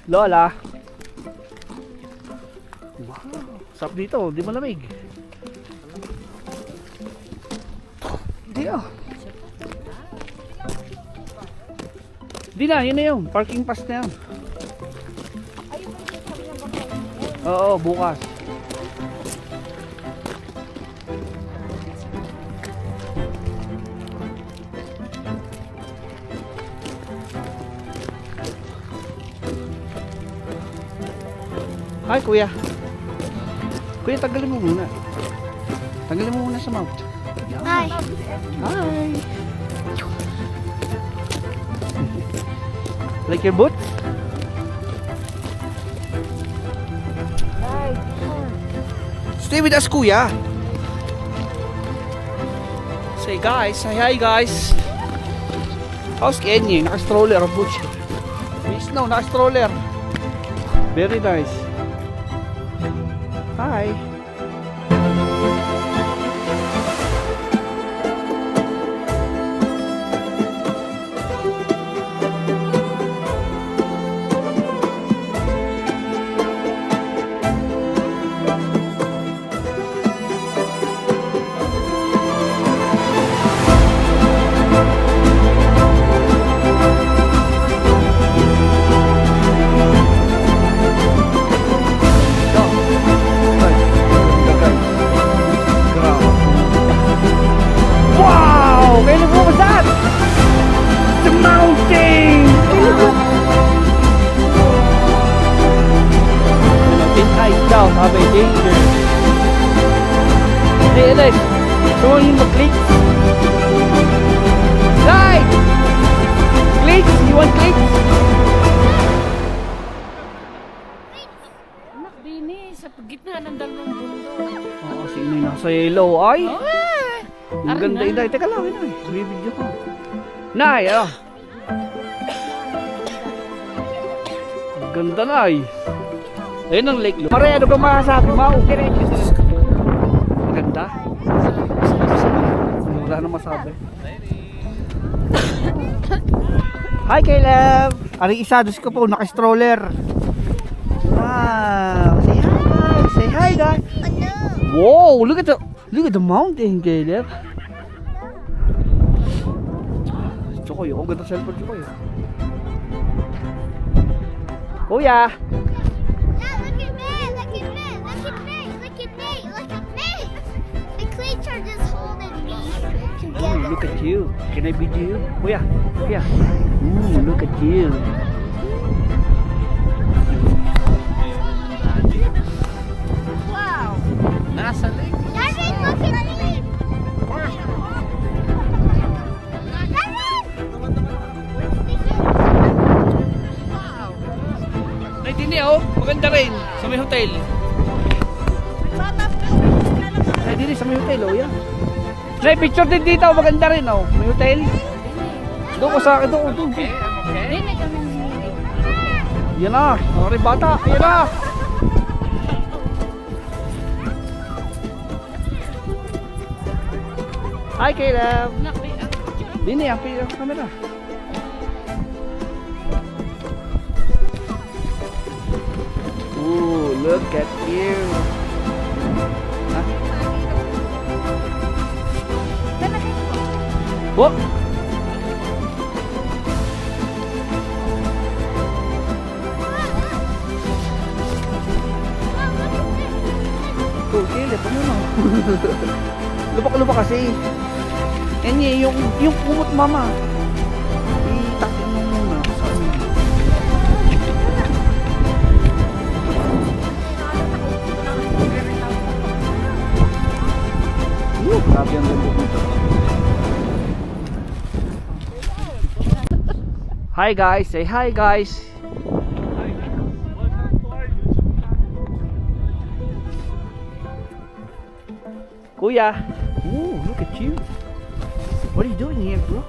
Lola. Wow, sarap dito, di malamig. Hindi ah. Di na, yun na yun. Parking pass na yan. Oo, bukas. Hi kuya. Kuya, tanggalin mo muna. Tanggalin mo muna sa mouth. Hi. Hi. Like your boots? Hi. Stay with us, kuya. Say guys, say hi guys. How's Kenny? Naka-stroller, butch. Miss no, naka-stroller. Very nice. Hi. Have a danger. Hey Alex, show him the clicks. Guys! Clicks? You want clicks? Anak, Bini, sa gitna ng dalawang bundok. Oo, sino yung nasa yellow? Ay! Oh, Ang ganda, Inay. Teka lang, Inay. Bibidyo ko. Nay, ah! Ang ganda, Nay. Ayun ang lake. Pare, ano ba masasabi mo? Ang ganda. sabi. Hi Caleb! Ari isa, dus ko po, naka-stroller. Wow! Say hi guys! Whoa! Look at the mountain, Caleb. Chokoy, ang ganda cellphone Chokoy. Kuya! Look at me! Look at me! Look at me! Look at me! Look at me! The cleats are just holding me Oh, together. look at you. Can I video you? Kuya, kuya. Ooh, look at you. Wow! Nasa lake. Darren, look at me! Darren! Ay, dini oh. Maganda rin. Sa may hotel. Ay, dini sa may hotel oh, yan. Nay, picture din dito. Maganda rin oh. May hotel. Doon ko sa akin. Doon. Hindi na kami nangyari. Yan na. Mga rin bata. Yan na. Hi, Caleb. Nakri, ang picture. Dini, ang camera. Ooh, look at you. Huh? Whoa. Oh, Caleb, ano na? Lubak-lubak kasi. Yan yung kumot mama. Itakin mo muna. Saan? Grabe ang ganda dito. Hi guys, say hi guys. Kuya. Ooh, look at you. What are you doing here, bro?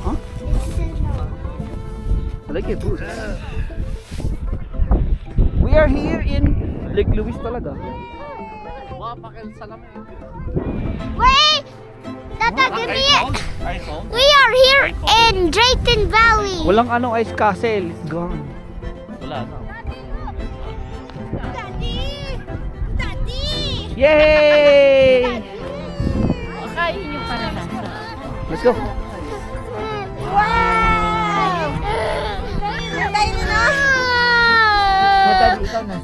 Huh? I like your boots. We are here in Lake Louise talaga. Wait! Tata, give me it! We are here in Drayton Valley. Walang ano ice castle, it's gone. Wala na. Daddy! Daddy! Yay! Kain yung paranasa. Let's go. Wow! Tayo na! Ikaw na. No!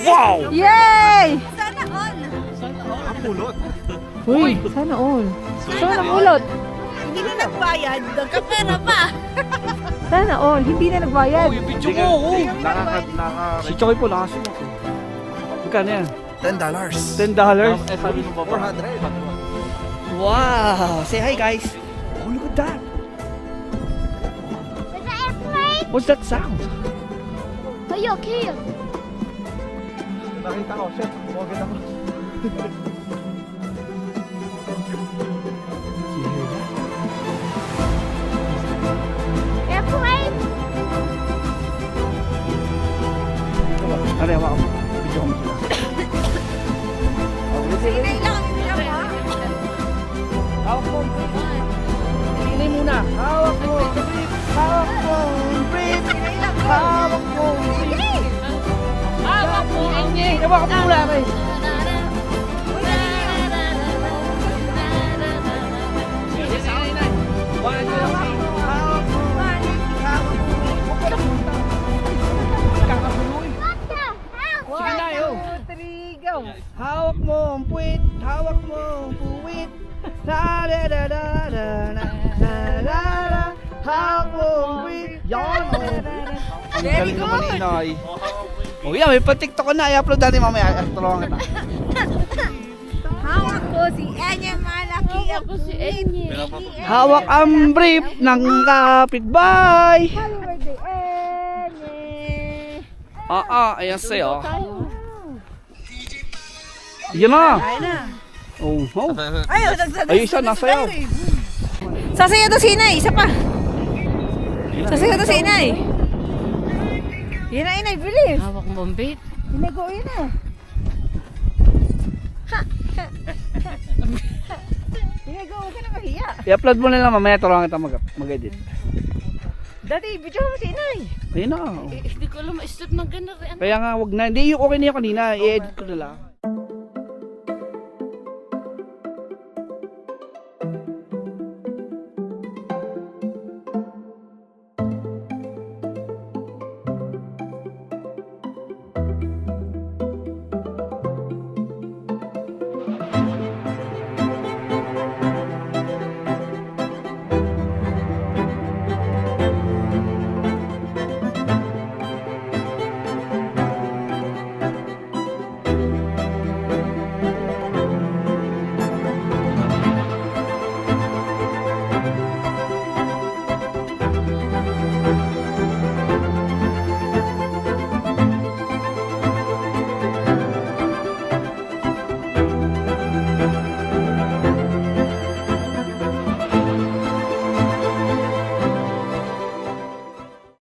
Wow! Yay! Sana all! Uy, sana all. Sana ulot. Hindi na nagbayad, nagkapera pa. Sana all. Hindi na nagbayad. yung video mo. Si Choy po nakasunod. Magkano yan? $10. $10? Eh, sabi mo ba? 400. Wow! Say hi guys! Oh, look at that! Is that airplane? What's that sound? Kayo, kayo. Nakita ko, chef. Huwag ako. Airplane? Ano yung ako? Video ko mo sila. Sinay lang ang ginawa. Hawak mo! Sinay muna! Hawak mo! Hawak mo! Breathe! Hawak mo! Hawak mo ang Hawak mo mula rin! Hawak mo ang puwit, hawak mo ang puwit. La da da da da na la la la. Hawak mo ang puwit. Yan o. Ang galing naman ni Inay. Oh yeah, may pa-TikTok ko na. I-upload natin mamaya. Tulungan kita. Hawak ko si Enya malaki Ako si Enye. Hawak ang brief ng kapitbahay. Ayan sa'yo. Yan na. Oh, oh. Ay, isa nasayaw. Sasayaw to si Inay. Isa pa. Sasayaw to si Inay. Yan na, Inay. Bilis. Hawak mo ang bait. Inay, go in na. Sige, go. Huwag ka na mahiya. I-upload mo na lang mamaya. Tulungan kita mag-edit. Dati, video mo si inay. Ayun na. Hindi ko alam, stop na gano'n rin. Kaya nga, wag na. Hindi, yung okay na yung kanina. I-edit ko na lang.